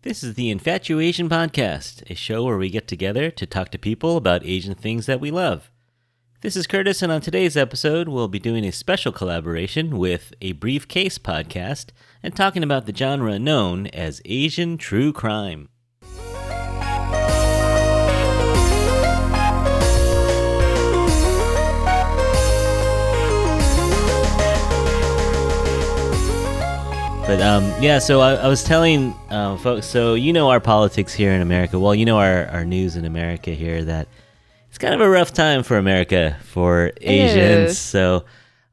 This is the Infatuasian podcast, a show where we get together to talk to people about Asian things that we love. This is Curtis, and on today's episode, we'll be doing a special collaboration with A Briefcase podcast and talking about the genre known as Asian true crime. But so I was telling folks, so you know our politics here in America, well, you know our news in America here, that it's kind of a rough time for America, for Asians. So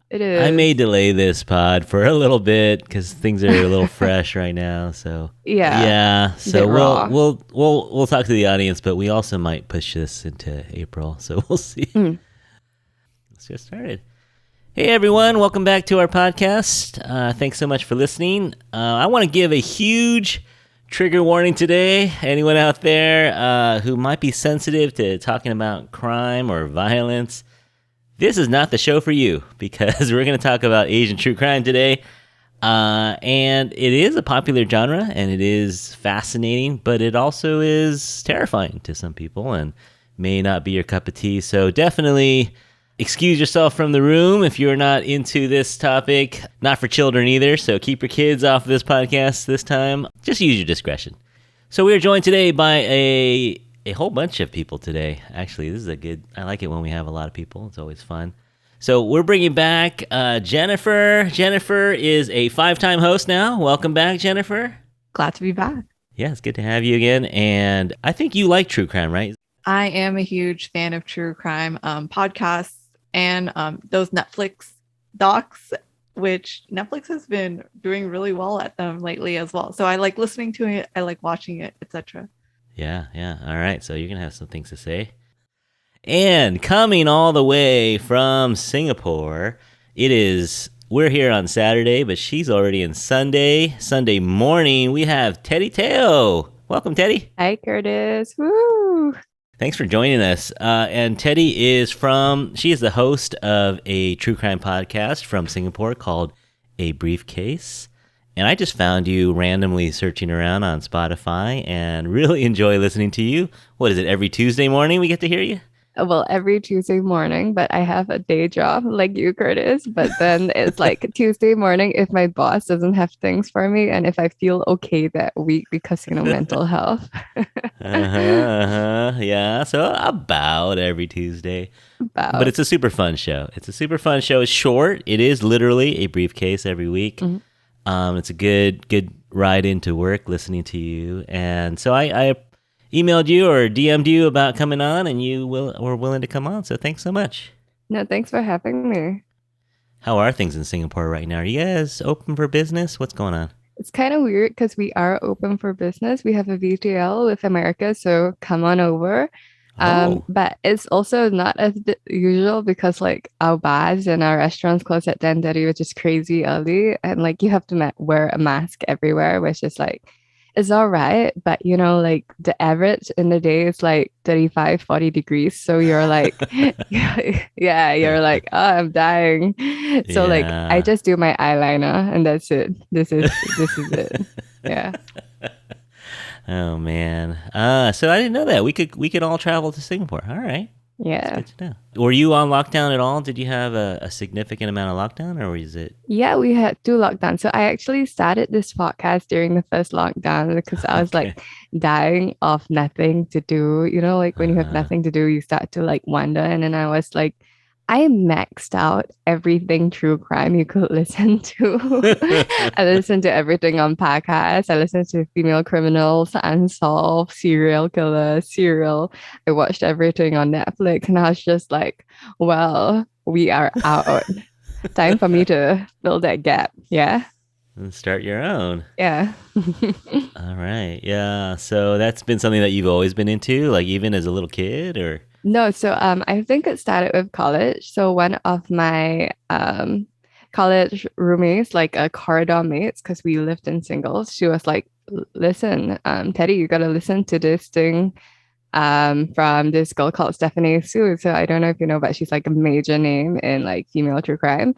It is. I may delay this pod for a little bit because things are a little fresh right now. So yeah. So we'll talk to the audience, but we also might push this into April. So we'll see. Let's get started. Hey everyone, welcome back to our podcast. Thanks so much for listening. I want to give a huge trigger warning today. Anyone out there who might be sensitive to talking about crime or violence, this is not the show for you, because we're going to talk about Asian true crime today. And it is a popular genre, and it is fascinating, but it also is terrifying to some people and may not be your cup of tea. So definitely excuse yourself from the room if you're not into this topic. Not for children either, so keep your kids off of this podcast this time. Just use your discretion. So we are joined today by a whole bunch of people today. Actually, this is I like it when we have a lot of people. It's always fun. So we're bringing back Jennifer. Jennifer is a 5-time host now. Welcome back, Jennifer. Glad to be back. Yeah, it's good to have you again. And I think you like true crime, right? I am a huge fan of true crime podcasts and those Netflix docs, which Netflix has been doing really well at them lately as well. So I like listening to it, I like watching it, etc. Yeah. All right, so you're going to have some things to say. And coming all the way from Singapore, we're here on Saturday, but she's already in Sunday morning. We have Teddy Teo. Welcome, Teddy. Hi, Curtis. Woo! Thanks for joining us. And Teddy she is the host of a true crime podcast from Singapore called A Briefcase. And I just found you randomly searching around on Spotify and really enjoy listening to you. What is it, every Tuesday morning we get to hear you? Well, every Tuesday morning, but I have a day job like you, Curtis. But then it's like Tuesday morning if my boss doesn't have things for me and if I feel okay that week because, mental health. Yeah, so about every Tuesday. But it's a super fun show. It's short. It is literally a briefcase every week. Mm-hmm. It's a good ride into work listening to you. And so I emailed you or DM'd you about coming on, and you were willing to come on. So thanks so much. No, thanks for having me. How are things in Singapore right now? Are you guys open for business? What's going on? It's kind of weird because we are open for business. We have a VTL with America, so come on over. But it's also not as usual because our bars and our restaurants close at 10:30, which is crazy early. And you have to wear a mask everywhere, which is it's all right. But, the average in the day is 35, 40 degrees. So you're yeah, you're oh, I'm dying. So I just do my eyeliner and that's it. This is it. Yeah. Oh man. So I didn't know that. We could all travel to Singapore. All right. Yeah. That's good to know. Were you on lockdown at all? Did you have a significant amount of lockdown, or was it? Yeah, we had 2 lockdowns. So I actually started this podcast during the first lockdown because I was dying of nothing to do. When you have nothing to do, you start to wonder. And then I was I maxed out everything true crime you could listen to. I listened to everything on podcasts. I listened to female criminals, unsolved, serial killers, I watched everything on Netflix, and I was just well, we are out. Time for me to fill that gap. Yeah. And start your own. Yeah. All right. Yeah. So that's been something that you've always been into, even as a little kid, or? No, so I think it started with college. So one of my college roommates, corridor mates, because we lived in singles, she was listen, Teddy, you gotta listen to this thing from this girl called Stephanie Su. So I don't know if you know, but she's a major name in female true crime.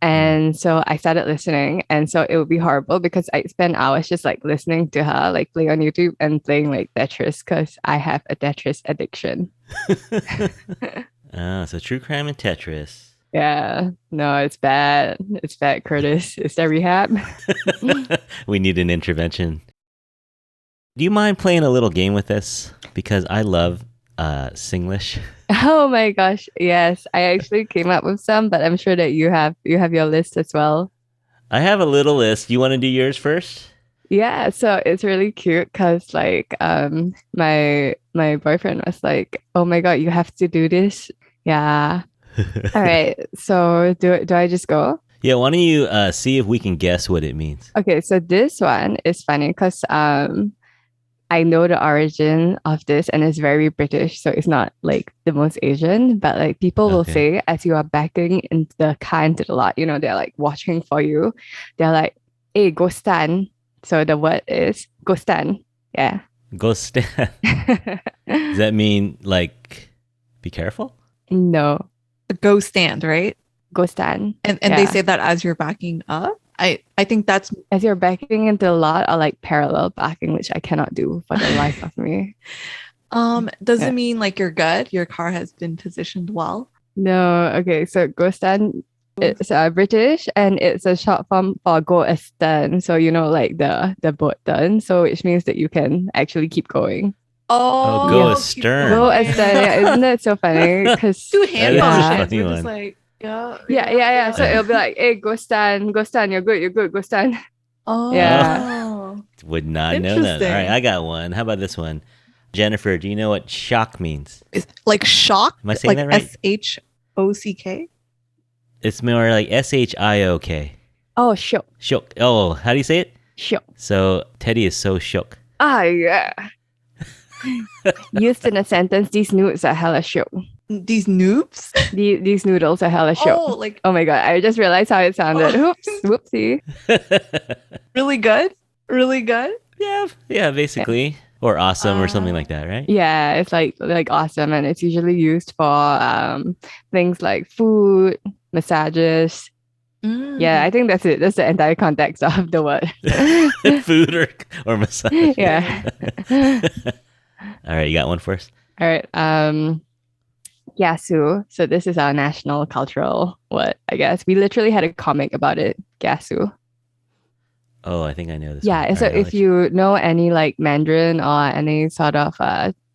And so I started listening. And so it would be horrible because I spend hours just like listening to her, like play on YouTube and playing like Tetris because I have a Tetris addiction. So true crime and Tetris. Yeah. No, it's bad. It's bad, Curtis. Is there rehab? We need an intervention. Do you mind playing a little game with us? Because I love Singlish. Oh my gosh, yes. I actually came up with some, but I'm sure that you have your list as well. I have a little list. You want to do yours first? Yeah, so it's really cute because like my boyfriend was like, "Oh my God, you have to do this." Yeah. All right. So do I just go? Yeah, why don't you see if we can guess what it means? Okay, so this one is funny because I know the origin of this and it's very British, so it's not like the most Asian, but like people will say as you are backing in the car into the lot, they're like watching for you. They're like, "Hey, go stand." So the word is go stand. Yeah. Go stand. Does that mean like be careful? No. Go stand, right? Go stand. And they say that as you're backing up. I think that's as you're backing into a lot or like parallel backing, which I cannot do for the life of me. Does it mean like you're good? Your car has been positioned well? No. Okay. So go stand. It's British and it's a short form for go astern. So like the boat turn. So which means that you can actually keep going. Oh, go astern. Go astern. Yeah, isn't that so funny? Because do hand motions. We're just like. Yeah. So it'll be like, "Hey, go stand, you're good, go stand." Oh. Yeah. Would not know that. All right, I got one. How about this one? Jennifer, do you know what shock means? It's like shock? Am I saying that right? SHOCK? It's more like SHIOK. Oh, shook. Shook. Oh, how do you say it? Shook. So Teddy is so shook. Ah, yeah. Used in a sentence, these nudes are hella shook. These noobs? These noodles are hella shook. Oh my God, I just realized how it sounded. Oops, whoopsie. Really good? Really good? Yeah, basically. Yeah. Or awesome or something like that, right? Yeah, it's like awesome, and it's usually used for things like food, massages. Yeah, I think that's it. That's the entire context of the word. Food or massage. Yeah. All right, you got one for us? All right. Gyasu. So this is our national cultural word, I guess. We literally had a comic about it. Gyasu. Oh, I think I know this. Yeah. One. So if you know any like Mandarin or any sort of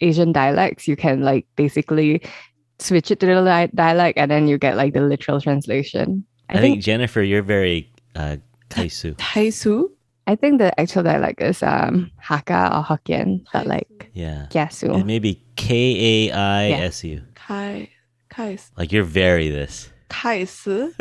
Asian dialects, you can like basically switch it to the dialect and then you get like the literal translation. I think Jennifer, you're very Kaisu. Kaisu? I think the actual dialect is Hakka or Hokkien, but like Gyasu. And maybe Kaisu. Kais. Like you're very this. Kaisu.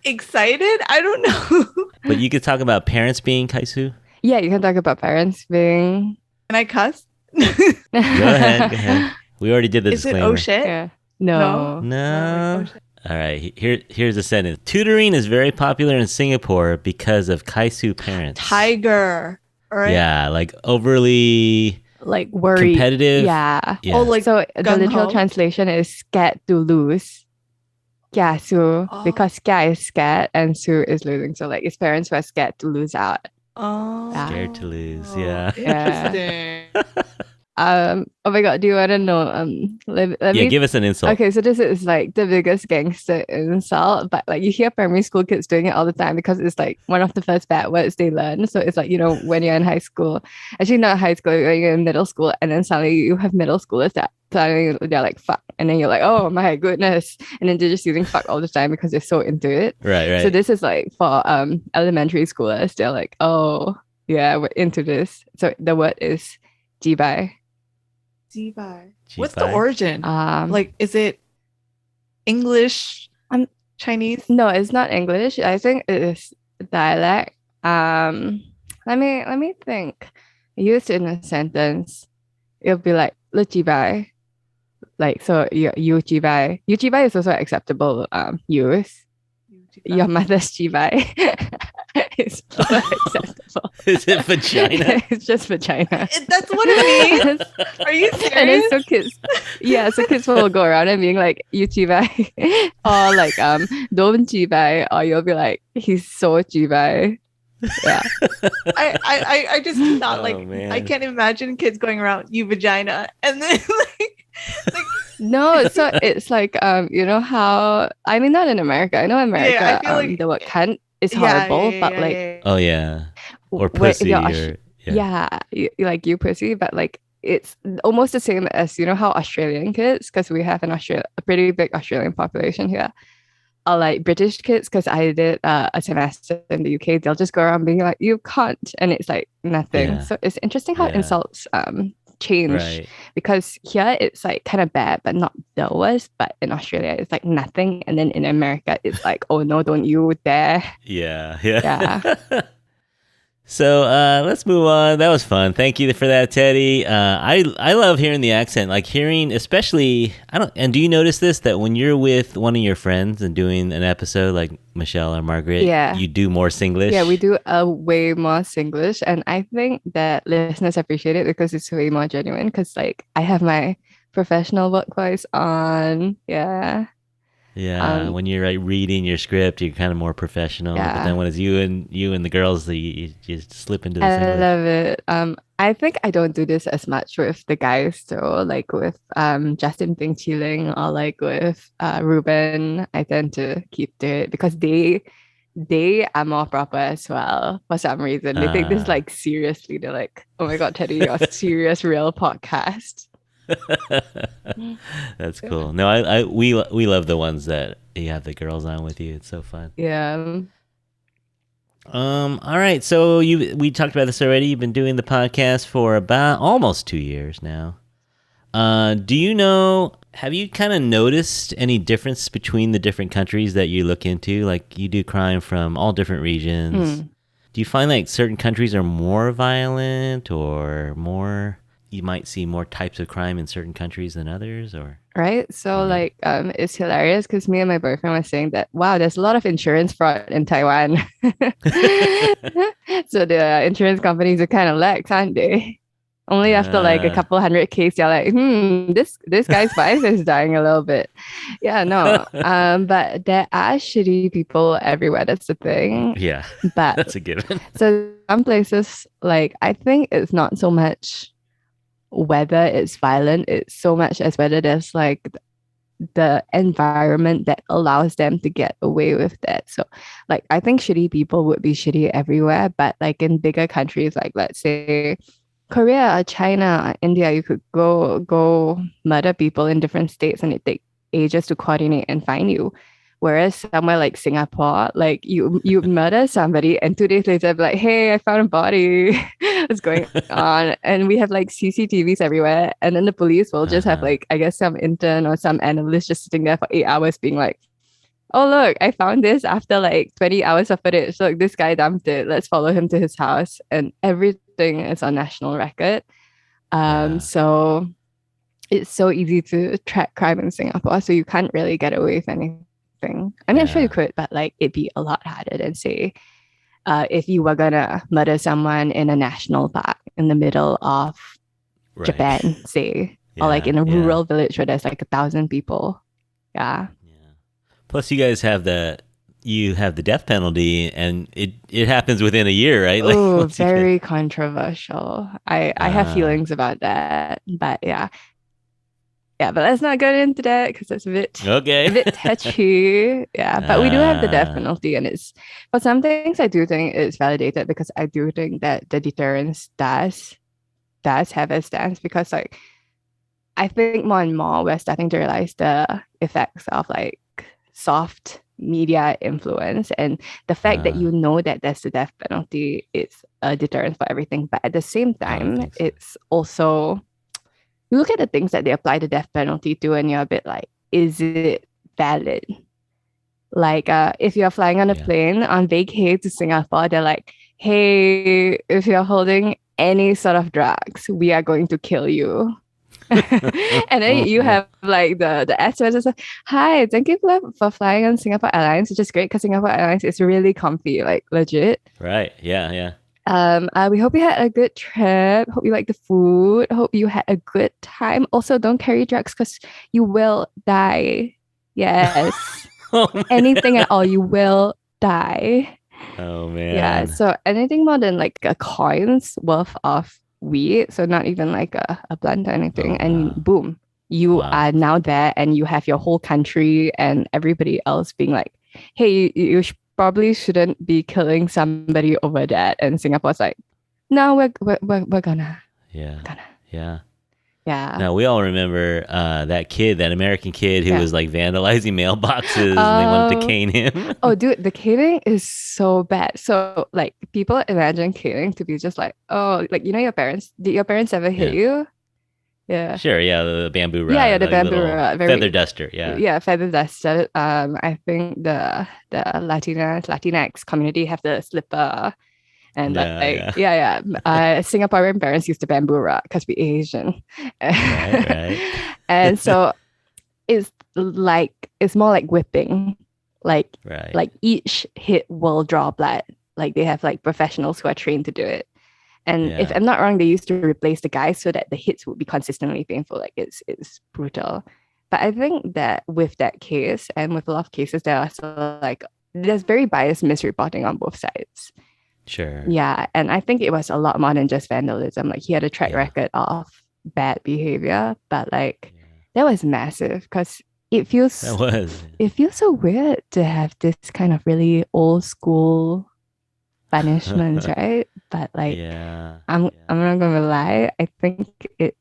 Excited? I don't know. But you could talk about parents being Kaisu? Yeah, you can talk about parents being... Can I cuss? Go ahead. We already did the disclaimer. Is it oh shit? Yeah. No. All right, here's a sentence. Tutoring is very popular in Singapore because of Kaisu parents. Tiger. Right? Yeah, like overly... like worried. Competitive. Yeah. Oh, like so the literal translation is scared to lose. Yeah, so because Kya is scared and Su is losing. So like his parents were scared to lose out. Oh. Scared to lose, yeah. Interesting. Oh my God, do you want to know? Let me give us an insult. Okay, so this is like the biggest gangster insult, but like you hear primary school kids doing it all the time because it's like one of the first bad words they learn. So it's like, when you're in high school, actually not high school, when you're in middle school, and then suddenly you have middle schoolers that suddenly they're like fuck, and then you're like, oh my goodness, and then they're just using fuck all the time because they're so into it. Right. So this is like for elementary schoolers, they're like, oh yeah, we're into this. So the word is jibai. Jibai. What's the origin? Like, is it English? Chinese? No, it's not English. I think it is dialect. Let me think. Used in a sentence, it'll be like le jibai. Like so, you jibai. You jibai is also acceptable use. Your mother's jibai. is more acceptable. Is it vagina? It's just vagina. That's what it means. Are you serious? And then so kids will go around and being like, "You jibai," or like, "Don't jibai," or you'll be like, "He's so jibai." Yeah. I just cannot man. I can't imagine kids going around "you vagina" and then like No, so it's like you know how, I mean, not in America. I know America, Yeah, I feel like the word cunt is horrible, but like oh yeah, or where- pussy, or like you pussy, but like it's almost the same as, you know how Australian kids, because we have a pretty big Australian population here, are like British kids, because I did a semester in the UK, they'll just go around being like, "You can't," and it's like nothing. Yeah. So it's interesting how Yeah. insults change, right. because here it's like kind of bad but not the worst, but in Australia it's like nothing, and then in America it's like, "Oh no, don't you dare." Yeah. So let's move on. That was fun. Thank you for that, Teddy. I love hearing the accent, like hearing, especially, and do you notice this, that when you're with one of your friends and doing an episode like Michelle or Margaret, you do more Singlish? Yeah, we do a way more Singlish, and I think that listeners appreciate it because it's way more genuine, because like I have my professional work voice on. Yeah, when you're like reading your script, you're kind of more professional. But then when it's you and the girls, you just slip into the Singlish. I love it. I think I don't do this as much with the guys though, like with Justin Ping Chiling, or like with Ruben. I tend to keep to it because they are more proper as well for some reason. They take this like seriously. They're like, "Oh my god, Teddy, you're a serious real podcast." That's cool. No, we love the ones that you have the girls on with you. It's so fun. Yeah. All right. So we talked about this already. You've been doing the podcast for about almost 2 years now. Do you know? Have you kind of noticed any difference between the different countries that you look into? Like you do crime from all different regions. Do you find like certain countries are more violent, or more? You might see more types of crime in certain countries than others, or right. So like it's hilarious because me and my boyfriend were saying that, wow, there's a lot of insurance fraud in Taiwan. So the insurance companies are kind of lax, aren't they? Only after like a couple hundred cases, you're like, this guy's wife is dying a little bit. Yeah, no. But there are shitty people everywhere. That's the thing. Yeah, but that's a given. So some places, like I think it's not so much whether it's violent, it's so much as whether there's like the environment that allows them to get away with that. So like I think shitty people would be shitty everywhere, but like in bigger countries, like let's say Korea or China or India, you could go murder people in different states and it take ages to coordinate and find you. Whereas somewhere like Singapore, like you murder somebody and 2 days later, be like, "Hey, I found a body." What's going on? And we have like CCTVs everywhere. And then the police will just have like, I guess some intern or some analyst just sitting there for 8 hours being like, "Oh, look, I found this after like 20 hours of footage. Look, this guy dumped it. Let's follow him to his house." And everything is on national record. So it's so easy to track crime in Singapore. So you can't really get away with anything. I mean, I'm sure you could, but like it'd be a lot harder than say if you were gonna murder someone in a national park in the middle of Japan, say, or like in a rural village where there's like 1,000 people. Yeah. Plus, you guys have the death penalty, and it happens within a year, right? Like, oh, very controversial. I have feelings about that, but yeah. Yeah, but let's not go into that because it's a bit touchy. Yeah, but we do have the death penalty, and it's for some things I do think it's validated because I do think that the deterrence does have a stance, because like I think more and more we're starting to realize the effects of like soft media influence, and the fact that you know that there's the death penalty is a deterrent for everything, but at the same time it's also, you look at the things that they apply the death penalty to and you're a bit like, is it valid? Like if you're flying on a plane on vacay to Singapore, they're like, "Hey, if you're holding any sort of drugs, we are going to kill you." And then you have like the airstewardess is like, hi, thank you for flying on Singapore Airlines, which is great because Singapore Airlines is really comfy, like legit. Right. Yeah. Yeah. We hope you had a good trip. Hope you like the food. Hope you had a good time. Also, don't carry drugs because you will die. Yes. Oh, anything at all, you will die. Oh man. Yeah. So anything more than like a coin's worth of weed, so not even like a blunt or anything, and boom, you are now there, and you have your whole country and everybody else being like, hey, you probably shouldn't be killing somebody over that. And Singapore's like, no, we're gonna. Yeah. Yeah. Yeah. Now we all remember that American kid who was like vandalizing mailboxes and they wanted to cane him. Oh, dude, the caning is so bad. So like people imagine caning to be just like, oh, like your parents. Did your parents ever hit you? Yeah. Sure. Yeah, the bamboo rod. Yeah, the bamboo rod. Feather duster. Yeah. Yeah, feather duster. I think the Latinx community have the slipper. And Singaporean parents use the bamboo rod because we're Asian. Right. And so it's more like whipping. Like each hit will draw blood. Like they have like professionals who are trained to do it. And if I'm not wrong, they used to replace the guys so that the hits would be consistently painful. Like it's brutal. But I think that with that case and with a lot of cases, there's very biased misreporting on both sides. Sure. Yeah. And I think it was a lot more than just vandalism. Like he had a track record of bad behavior, but like that was massive because it feels so weird to have this kind of really old school punishments, right? But like I'm not gonna lie, I think the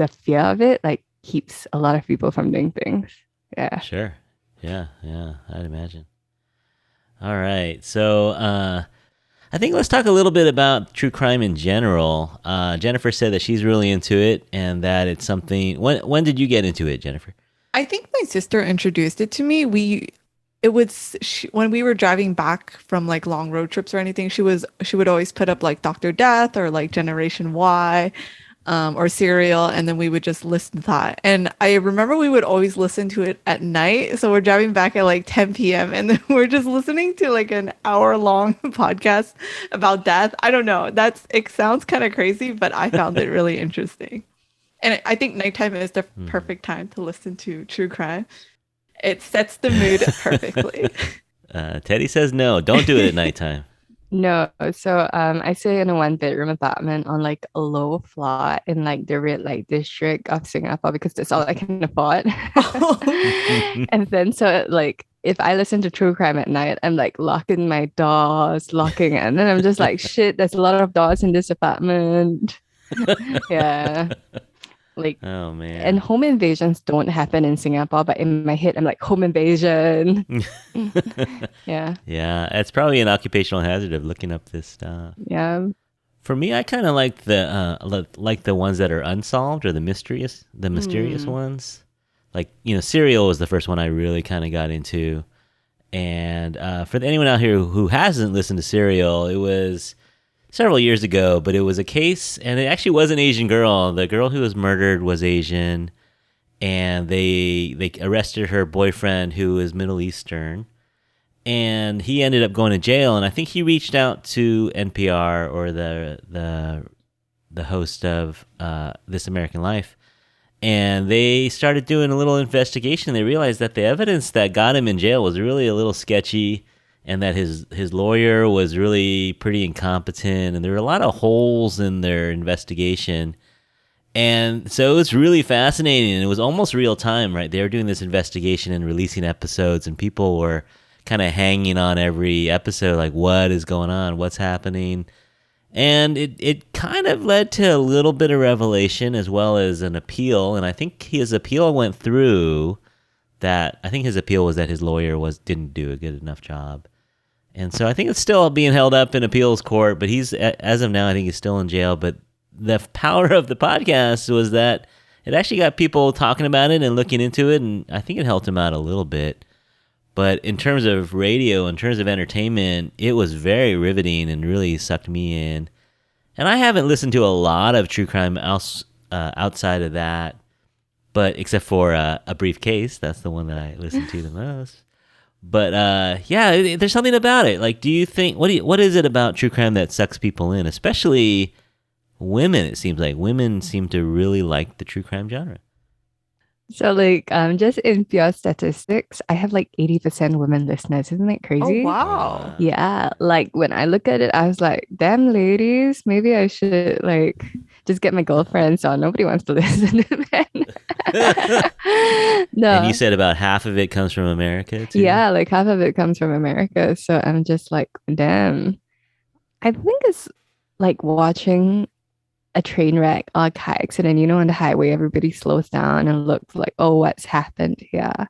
fear of it like keeps a lot of people from doing things. Yeah. Sure. Yeah, I'd imagine. All right. So I think let's talk a little bit about true crime in general. Jennifer said that she's really into it and that it's something. When did you get into it, Jennifer? I think my sister introduced it to me. When we were driving back from like long road trips or anything, she would always put up like Dr. Death or like Generation Y. Or Serial, and then we would just listen to that. And I remember we would always listen to it at night. So we're driving back at like 10 p.m. and then we're just listening to like an hour-long podcast about death. I don't know. It sounds kind of crazy, but I found it really interesting. And I think nighttime is the perfect time to listen to true crime. It sets the mood perfectly. Teddy says no, don't do it at nighttime. No, so I stay in a 1-bedroom apartment on like a low floor in like the red light district of Singapore because that's all I can afford. And then so like if I listen to true crime at night, I'm like locking my doors, and then I'm just like, shit, there's a lot of doors in this apartment. Yeah. Like, oh man. And home invasions don't happen in Singapore, but in my head, I'm like, home invasion. Yeah. Yeah. It's probably an occupational hazard of looking up this stuff. Yeah. For me, I kind of like the ones that are unsolved or the mysterious ones. Like, Serial was the first one I really kind of got into. And for anyone out here who hasn't listened to Serial, it was several years ago, but it was a case, and it actually was an Asian girl. The girl who was murdered was Asian, and they arrested her boyfriend who was Middle Eastern, and he ended up going to jail. And I think he reached out to NPR or the host of This American Life, and they started doing a little investigation. They realized that the evidence that got him in jail was really a little sketchy, and that his lawyer was really pretty incompetent, and there were a lot of holes in their investigation. And so it was really fascinating, and it was almost real time, right? They were doing this investigation and releasing episodes, and people were kind of hanging on every episode, like, what is going on? What's happening? And it kind of led to a little bit of revelation as well as an appeal, and I think his appeal went through. I think his appeal was that his lawyer didn't do a good enough job. And so I think it's still being held up in appeals court, but as of now, I think he's still in jail. But the power of the podcast was that it actually got people talking about it and looking into it, and I think it helped him out a little bit. But in terms of radio, in terms of entertainment, it was very riveting and really sucked me in. And I haven't listened to a lot of true crime outside of that. But except for A Briefcase, that's the one that I listen to the most. But there's something about it. Like, do you think what is it about true crime that sucks people in, especially women? It seems like women seem to really like the true crime genre. So like just in pure statistics, I have like 80% women listeners. Isn't that crazy? Oh wow. Yeah, like when I look at it, I was like, damn ladies, maybe I should like just get my girlfriend so nobody wants to listen to men. No. And you said about half of it comes from America too? Yeah, like half of it comes from America. So I'm just like, damn. I think it's like watching a train wreck or a car accident, on the highway, everybody slows down and looks like, oh, what's happened here?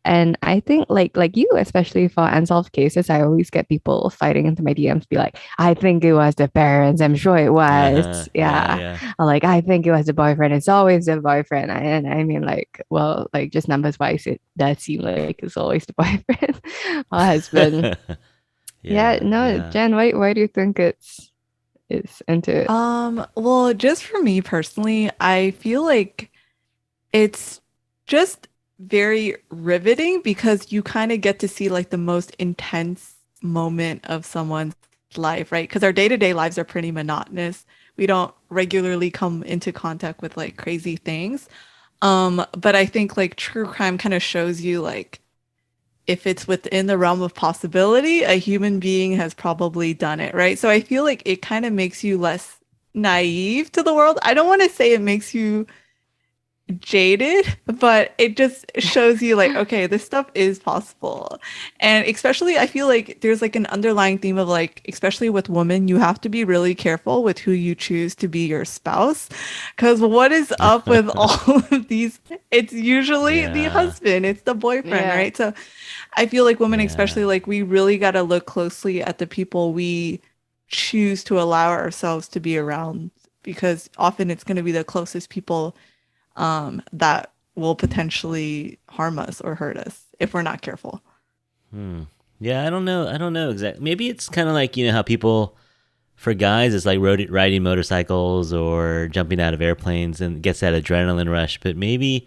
And I think like you, especially for unsolved cases, I always get people fighting into my DMs, be like, I think it was the parents. I'm sure it was. Yeah. Or like, I think it was the boyfriend. It's always the boyfriend. And I mean, like, well, like just numbers wise, it does seem like it's always the boyfriend or husband. Jen, why do you think it's into it? Well, just for me personally, I feel like it's just very riveting because you kind of get to see like the most intense moment of someone's life, right? Because our day-to-day lives are pretty monotonous. We don't regularly come into contact with like crazy things. But I think like true crime kind of shows you like if it's within the realm of possibility, a human being has probably done it, right? So I feel like it kind of makes you less naive to the world. I don't want to say it makes you jaded, but it just shows you like, okay, this stuff is possible. And especially I feel like there's like an underlying theme of like, especially with women, you have to be really careful with who you choose to be your spouse, because what is up with all of these? It's usually the husband, it's the boyfriend, right? So I feel like women, especially, like we really got to look closely at the people we choose to allow ourselves to be around, because often it's going to be the closest people that will potentially harm us or hurt us if we're not careful. Yeah, I don't know exactly. Maybe it's kind of like, how people, for guys, it's like riding motorcycles or jumping out of airplanes and gets that adrenaline rush. But maybe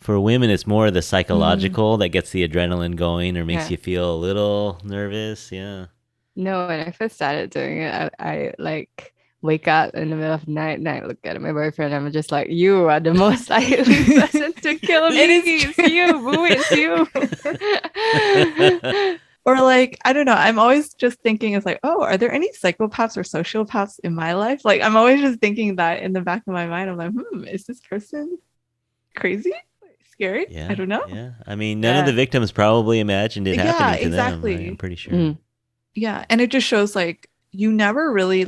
for women, it's more the psychological that gets the adrenaline going or makes you feel a little nervous. Yeah. No, when I first started doing it, I like wake up in the middle of the night and I look at my boyfriend and I'm just like, you are the most likely person to kill me. It's you, boo, it's you. Or like, I don't know, I'm always just thinking it's like, oh, are there any psychopaths or sociopaths in my life? Like, I'm always just thinking that in the back of my mind. I'm like, is this person crazy? Scary? Yeah, I don't know. Yeah. I mean, none of the victims probably imagined it happening to them. Right? I'm pretty sure. Yeah. And it just shows like, you never really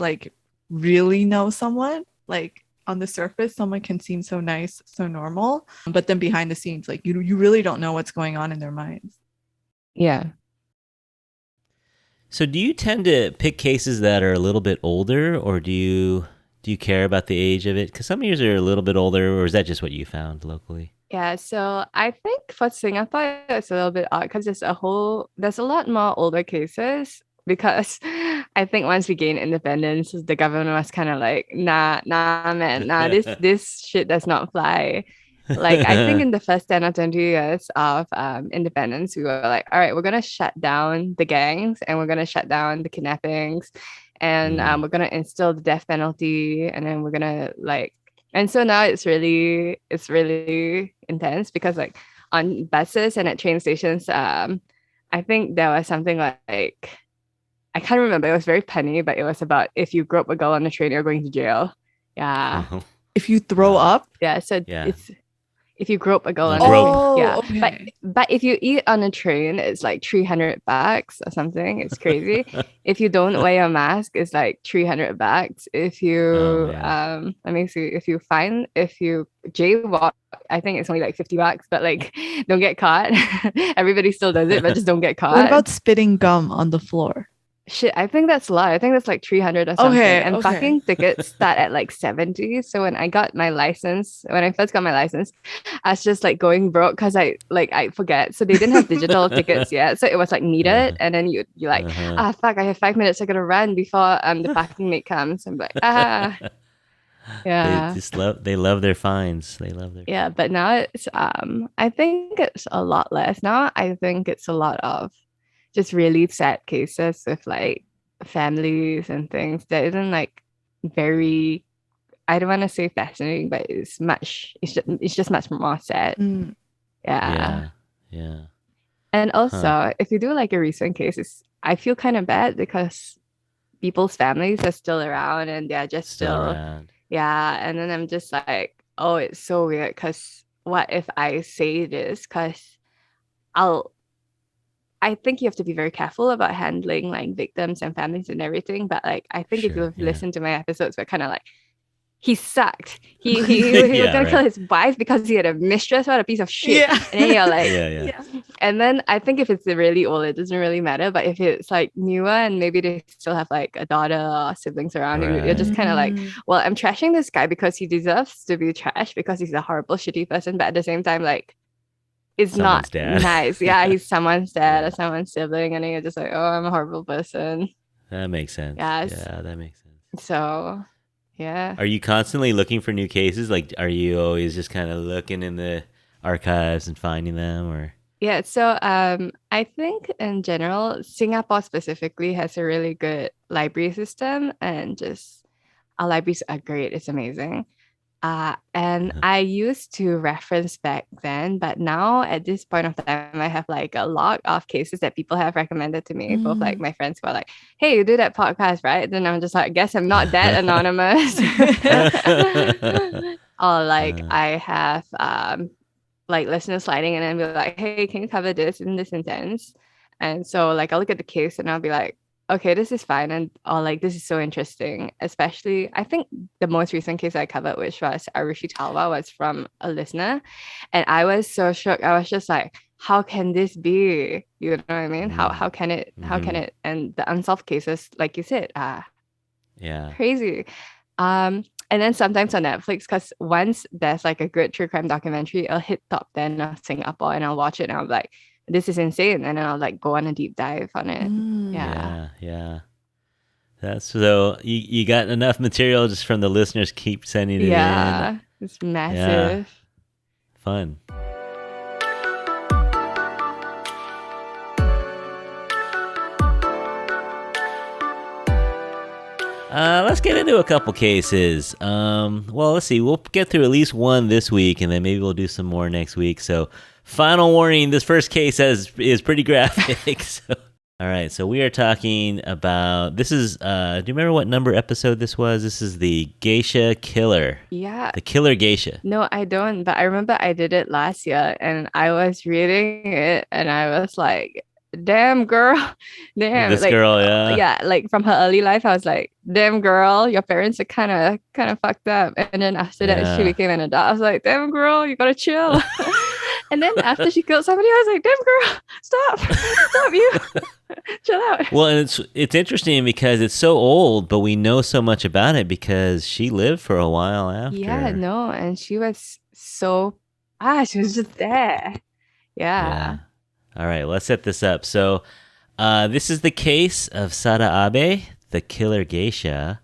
really know someone. Like on the surface, someone can seem so nice, so normal, but then behind the scenes, like you really don't know what's going on in their minds. Yeah. So do you tend to pick cases that are a little bit older, or do you care about the age of it? Because some years are a little bit older, or is that just what you found locally? Yeah, so I think for Singapore, it's a little bit odd because there's a lot more older cases, because I think once we gained independence, the government was kind of like, nah, man, this shit does not fly. Like, I think in the first 10 or 20 years of independence, we were like, all right, we're going to shut down the gangs and we're going to shut down the kidnappings and we're going to instill the death penalty, and then we're going to and so now it's really intense, because like on buses and at train stations, I think there was something like, I can't remember. It was very punny, but it was about if you grope a girl on the train, you're going to jail. Yeah. If you throw up? Yeah. So it's if you grope a girl on a train. Yeah. Okay. But if you eat on a train, it's like $300 or something. It's crazy. If you don't wear your mask, it's like $300. If you let me see, if you jaywalk, I think it's only like $50, but like don't get caught. Everybody still does it, but just don't get caught. What about spitting gum on the floor? Shit, I think that's a lot. I think that's like 300 or something. And fucking tickets start at like 70. So when I first got my license, I was just like going broke because I forget. So they didn't have digital tickets yet. So it was like needed. And then you're like, fuck, I have 5 minutes. I gotta run before the parking mate comes. I'm like, Yeah. They love their fines. They love their Yeah, but now it's I think it's a lot less. Now I think it's a lot of just really sad cases with like families and things that isn't like very, I don't want to say fascinating, but it's just much more sad. Mm. Yeah. Yeah. Yeah. And Huh. also, if you do like a recent case, I feel kind of bad because people's families are still around and they're just Still still, around. yeah. And then I'm just like, oh, it's so weird because what if I say this? Because I'll, I think you have to be very careful about handling like victims and families and everything. But like, I think if Sure. you've Yeah. listened to my episodes, we're kind of like, he sucked. He was Yeah, gonna kill right. his wife because he had a mistress. What a piece of shit. Yeah. And then you're like, Yeah, yeah. Yeah. and then I think if it's really old, it doesn't really matter. But if it's like newer and maybe they still have like a daughter or siblings around, you're Right. just kind of like, Mm. well, I'm trashing this guy because he deserves to be trashed because he's a horrible, shitty person. But at the same time, like, it's not Someone's dad. nice. Yeah, he's someone's dad or Yeah. someone's sibling, and then you're just like, oh, I'm a horrible person. That makes sense. Yes. Yeah, that makes sense. So, yeah. Are you constantly looking for new cases? Like, are you always just kind of looking in the archives and finding them, or? Yeah, so I think in general, Singapore specifically has a really good library system, and just our libraries are great. It's amazing. And Uh-huh. I used to reference back then, but now at this point of time, I have like a lot of cases that people have recommended to me, both like Mm. my friends who are like, hey, you do that podcast, right? Then I'm just like, I guess I'm not that anonymous. Or like Uh, I have like listeners sliding and then be like, hey, can you cover this in this instance? And so like I'll look at the case and I'll be like, okay, this is fine. And or like this is so interesting. Especially I think the most recent case I covered, which was Arushi Talwa, was from a listener. And I was so shocked. I was just like, how can this be? You know what I mean? How can it mm-hmm. and the unsolved cases, like you said, are Yeah. crazy. And then sometimes on Netflix, because once there's like a good true crime documentary, it'll hit top 10 of Singapore and I'll watch it and I'll be like, this is insane. And then I'll like go on a deep dive on it. Mm. Yeah. Yeah. Yeah. That's so you got enough material just from the listeners keep sending it in. Yeah. It's Yeah. massive. Fun. Let's get into a couple cases. Well, let's see. We'll get through at least one this week, and then maybe we'll do some more next week. So, final warning: this first case is pretty graphic. So, all right. So we are talking about this is. Do you remember what number episode this was? This is the Geisha Killer. Yeah. The Killer Geisha. No, I don't. But I remember I did it last year and I was reading it and I was like, damn girl, damn. This Like girl, yeah. yeah, like from her early life, I was like, damn girl, your parents are kind of fucked up. And then after that, she Yeah. became an adult. I was like, damn girl, you gotta chill. And then after she killed somebody, I was like, damn girl, stop you, chill out. Well, and it's interesting because it's so old, but we know so much about it because she lived for a while after. Yeah, no, and she was so she was just there. Yeah. All right, let's set this up. So, this is the case of Sada Abe, the killer geisha.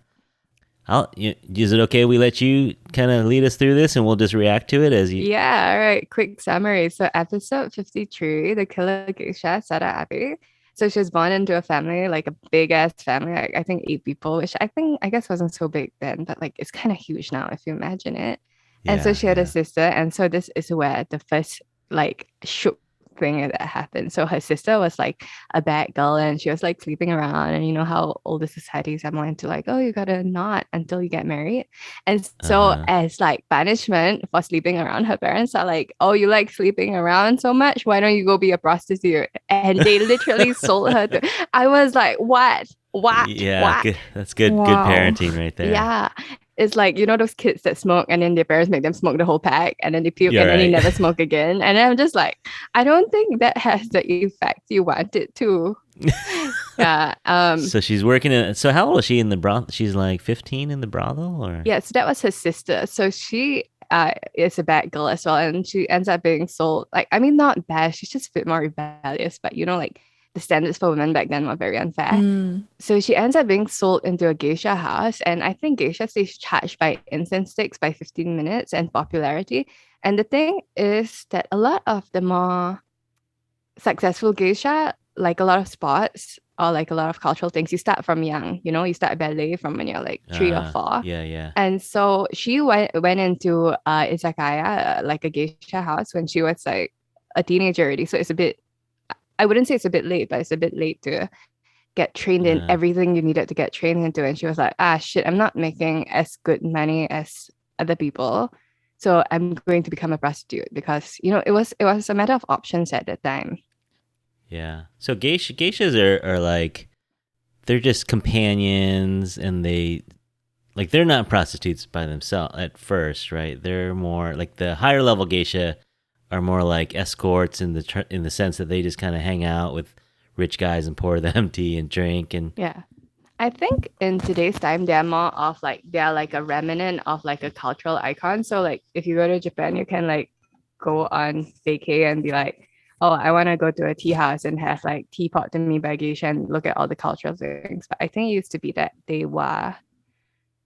Is it okay we let you kind of lead us through this and we'll just react to it as you... Yeah, all right. Quick summary. So episode 53, the killer geisha, Sada Abe. So she was born into a family, like a big ass family, like I think 8 people, which I guess wasn't so big then, but like it's kind of huge now if you imagine it. And so she had a sister, and so this is where the first like shook thing that happened. So her sister was like a bad girl and she was like sleeping around, and you know how older societies are more into like, oh, you gotta not until you get married. And so as like punishment for sleeping around, her parents are like, oh, you like sleeping around so much, why don't you go be a prostitute? And they literally sold her to... I was like, what? Yeah, What? good. That's good. Wow. Good parenting right there. Yeah. It's like, you know, those kids that smoke and then their parents make them smoke the whole pack and then they puke You're and then they right. never smoke again. And I'm just like, I don't think that has the effect you want it to. Yeah. So she's working in... So how old is she in the brothel? She's like 15 in the brothel, or... Yeah, so that was her sister. So she is a bad girl as well. And she ends up being sold. Like, I mean, not bad. She's just a bit more rebellious. But, you know, like the standards for women back then were very unfair. So she ends up being sold into a geisha house. And I think geishas, they charge by incense sticks by 15 minutes and popularity. And the thing is that a lot of the more successful geisha, like a lot of sports or like a lot of cultural things, you start from young, you know, you start ballet from when you're like 3 or 4. Yeah. And so she went into izakaya, like a geisha house, when she was like a teenager already. So it's a bit, I wouldn't say it's a bit late, but it's a bit late to get trained in everything you needed to get trained into. And she was like, shit, I'm not making as good money as other people. So I'm going to become a prostitute, because, you know, it was a matter of options at the time. Yeah. So geishas are like, they're just companions, and they're not prostitutes by themselves at first, right? They're more like the higher level geisha are more like escorts in the sense that they just kind of hang out with rich guys and pour them tea and drink. And yeah, I think in today's time they're more of like, they're like a remnant of like a cultural icon. So like if you go to Japan, you can like go on vacay and be like, oh, I want to go to a tea house and have like teapot to me by geisha and look at all the cultural things. But I think it used to be that they were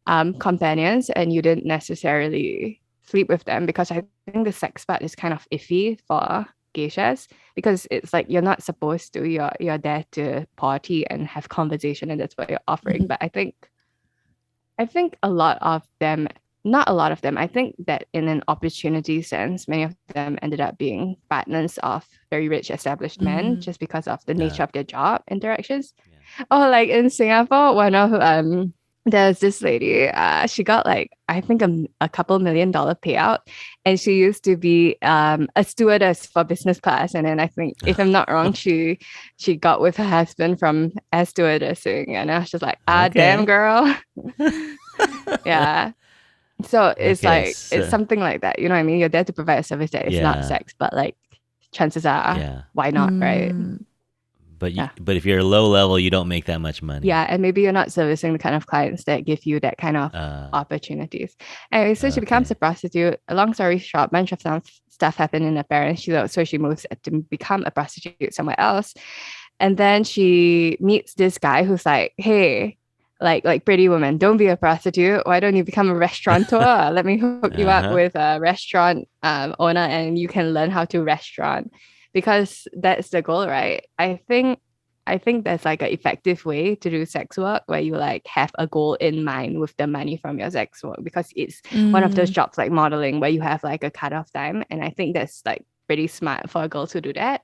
companions and you didn't necessarily sleep with them, because I think the sex part is kind of iffy for geishas, because it's like you're not supposed to, you're there to party and have conversation, and that's what you're offering. But I think a lot of them, not a lot of them, I think that in an opportunity sense, many of them ended up being partners of very rich established men, just because of the nature of their job interactions. Oh, like in Singapore, one of there's this lady, she got like, I think a couple $1 million payout, and she used to be a stewardess for business class. And then I think, if I'm not wrong, she got with her husband from air stewardessing, and I was just like, damn girl. Yeah. So it's it's something like that. You know what I mean? You're there to provide a service that is not sex, but like chances are, why not, right? But but if you're low level, you don't make that much money. Yeah, and maybe you're not servicing the kind of clients that give you that kind of opportunities. Anyway, so she becomes a prostitute. A long story short, a bunch of stuff happened in her parents. So she moves to become a prostitute somewhere else. And then she meets this guy who's like, hey, like pretty woman, don't be a prostitute. Why don't you become a restaurateur? Let me hook you up with a restaurant owner, and you can learn how to restaurant. Because that's the goal, right? I think there's like an effective way to do sex work where you like have a goal in mind with the money from your sex work, because it's one of those jobs like modeling where you have like a cutoff time. And I think that's like pretty smart for a girl to do that.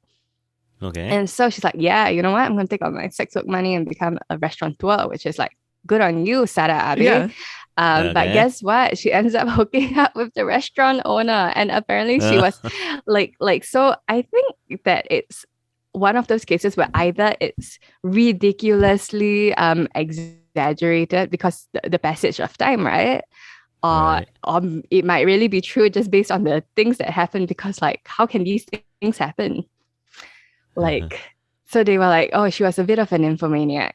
Okay. And so she's like, yeah, you know what? I'm going to take all my sex work money and become a restaurateur, which is like, good on you, Sarah Abe. Yeah. But guess what? She ends up hooking up with the restaurant owner, and apparently she was like. So I think that it's one of those cases where either it's ridiculously exaggerated because the passage of time, right? Or it might really be true just based on the things that happen. Because like, how can these things happen? Like, so they were like, oh, she was a bit of an infomaniac.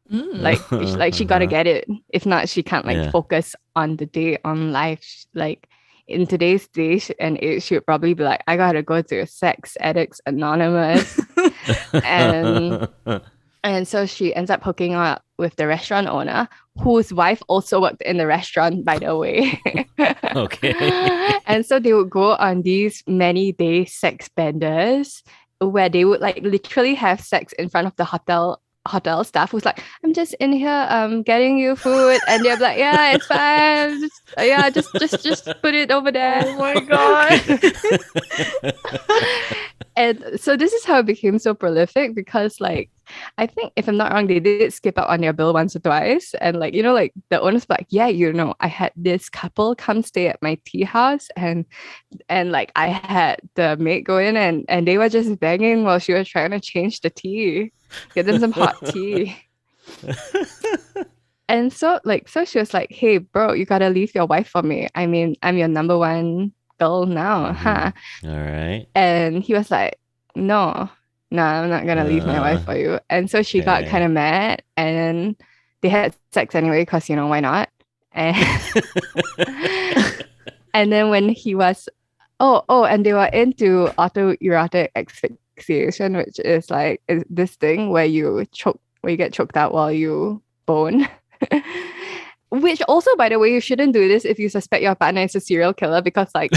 Like she gotta get it. If not, she can't like focus on the day, on life. Like in today's day and age, she would probably be like, I gotta go to Sex Addicts Anonymous. and so she ends up hooking up with the restaurant owner, whose wife also worked in the restaurant, by the way. Okay. And so they would go on these many day sex benders where they would like literally have sex in front of the hotel staff, who's like, I'm just in here getting you food, and they're like, yeah, it's fine, just put it over there. Oh my god. And so this is how it became so prolific, because like, I think if I'm not wrong, they did skip out on their bill once or twice, and like, you know, like the owner's like, yeah, you know, I had this couple come stay at my tea house, and like I had the maid go in and they were just banging while she was trying to change the tea, get them some hot tea. And so she was like, hey bro, you gotta leave your wife for me. I mean, I'm your number one girl now, huh? All right. And he was like, no, I'm not gonna leave my wife for you. And so she got kind of mad, and they had sex anyway, because, you know, why not? And and then when he was and they were into autoerotic Infatuasian, which is like this thing where you get choked out while you bone. Which also, by the way, you shouldn't do this if you suspect your partner is a serial killer, because like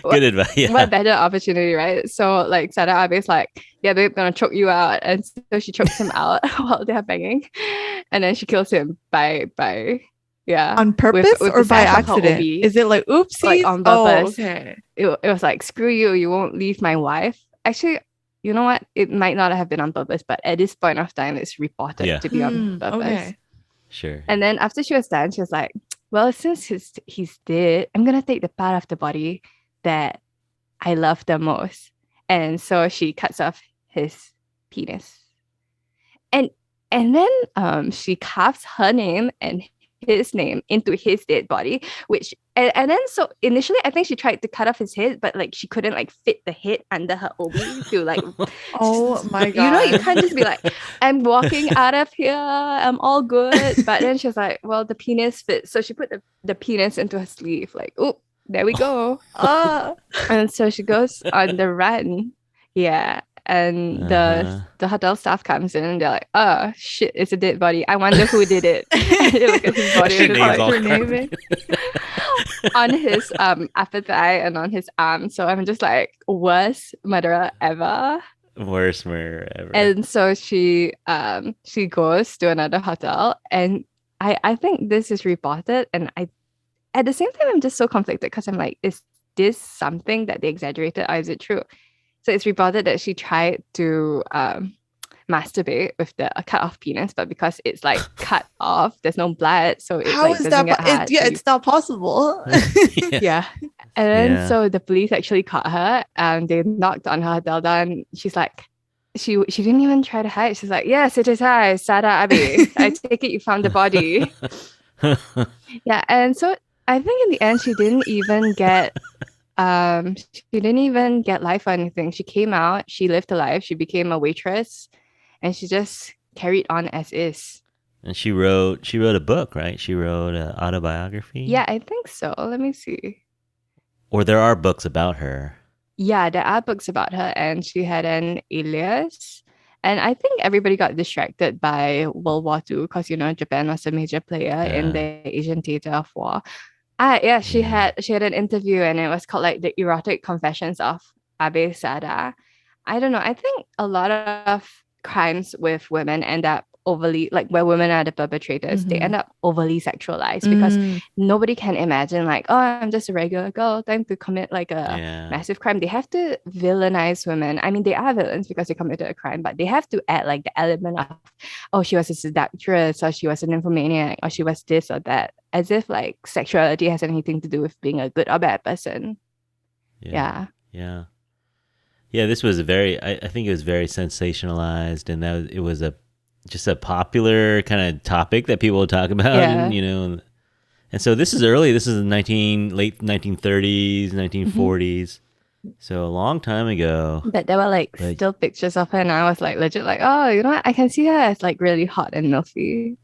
what good advice. Yeah. What better opportunity, right? So like Sada Abe's like, yeah, babe, gonna choke you out. And so she chokes him out while they're banging. And then she kills him by on purpose with or by accident? Is it like oopsie? Like on purpose. Oh, okay. It was like, screw you, you won't leave my wife. Actually, you know what? It might not have been on purpose, but at this point of time, it's reported to be on purpose. Okay. Sure. And then after she was done, she was like, well, since he's dead, I'm gonna take the part of the body that I love the most. And so she cuts off his penis. And then she carves her name and his name into his dead body, which and then so initially I think she tried to cut off his head, but like she couldn't like fit the head under her obi to like oh my god, you know, you can't just be like, I'm walking out of here, I'm all good. But then she was like, well, the penis fits, so she put the penis into her sleeve, like, oh, there we go. And so she goes on the run. Yeah. And the hotel staff comes in and they're like, oh shit, it's a dead body. I wonder who did it. And they look at his body and they're like, name on his upper thigh and on his arm. So I'm just like, worst murderer ever. Worst murderer ever. And so she goes to another hotel, and I think this is reported, and I at the same time I'm just so conflicted because I'm like, is this something that they exaggerated or is it true? So it's reported that she tried to masturbate with the cut off penis, but because it's like cut off, there's no blood, so it how like, is that? It's not possible. Yeah. And then so the police actually caught her, and they knocked on her hotel door, and she's like, she didn't even try to hide. She's like, yes, it is I, Sada Abe. I take it you found the body. Yeah. And so I think in the end she didn't even get life or anything. She came out, she lived a life, she became a waitress, and she just carried on as is. And she wrote a book, right? She wrote an autobiography. Yeah, I think so. Let me see. Or there are books about her. Yeah, there are books about her, and she had an alias. And I think everybody got distracted by World War II because, you know, Japan was a major player in the Asian theater of war. She had an interview, and it was called like The Erotic Confessions of Abe Sada. I don't know. I think a lot of crimes with women end up overly, like where women are the perpetrators, they end up overly sexualized because nobody can imagine like, oh, I'm just a regular girl trying to commit like a massive crime. They have to villainize women. I mean, they are villains because they committed a crime, but they have to add like the element of, oh, she was a seductress, or she was an nymphomaniac, or she was this or that, as if like sexuality has anything to do with being a good or bad person. Yeah. This was I think it was very sensationalized, and it was just a popular kind of topic that people would talk about, and, you know, and so this is early. This is late 1930s, 1940s, so a long time ago. But there were like still pictures of her, and I was like legit like, oh, you know what? I can see her as like really hot and milfy,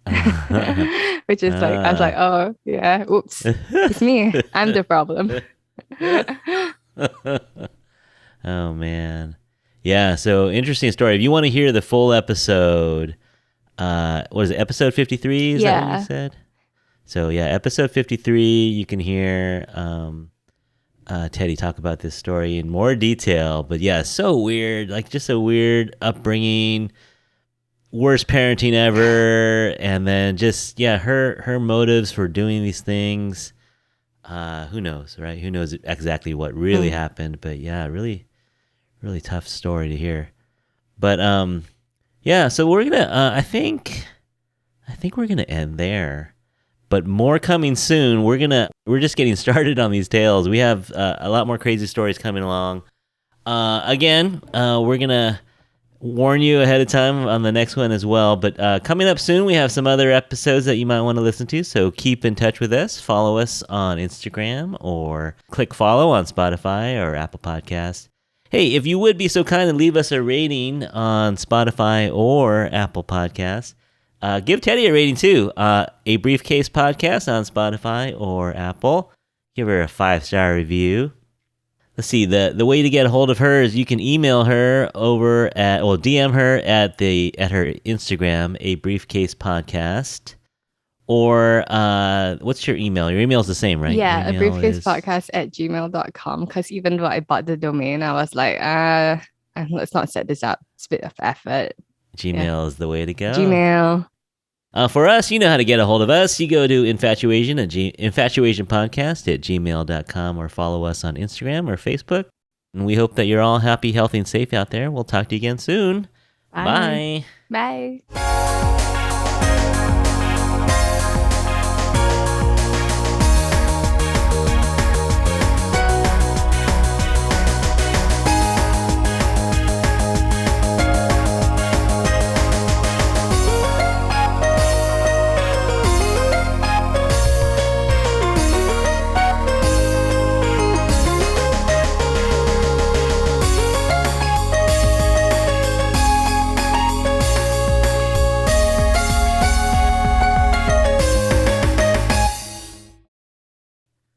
which is like, I was like, oh yeah, oops, it's me. I'm the problem. Oh man, yeah. So interesting story. If you want to hear the full episode, what is it? Episode 53? Is that what you said? So yeah, episode 53. You can hear Teddy talk about this story in more detail. But yeah, so weird. Like just a weird upbringing, worst parenting ever, and then just her motives for doing these things. Who knows, right? Who knows exactly what really happened? But yeah, really tough story to hear. But so we're gonna I think we're gonna end there, but more coming soon. We're just getting started on these tales. We have a lot more crazy stories coming along. Again, we're gonna warn you ahead of time on the next one as well, but coming up soon we have some other episodes that you might want to listen to, so keep in touch with us. Follow us on Instagram or click follow on Spotify or Apple Podcasts. Hey, if you would be so kind and leave us a rating on Spotify or Apple Podcasts. Give Teddy a rating too. A Briefcase Podcast on Spotify or Apple. Give her a 5-star review. let's see, the way to get a hold of her is you can email her DM her at her Instagram, A Briefcase Podcast. Or what's your email? Your email is the same, right? Yeah, a briefcasepodcast@gmail.com. Because even though I bought the domain, I was like, let's not set this up. It's a bit of effort. Gmail is the way to go. Gmail. For us, you know how to get a hold of us. You go to Infatuasian Infatuasianpodcast@gmail.com or follow us on Instagram or Facebook. And we hope that you're all happy, healthy, and safe out there. We'll talk to you again soon. Bye. Bye.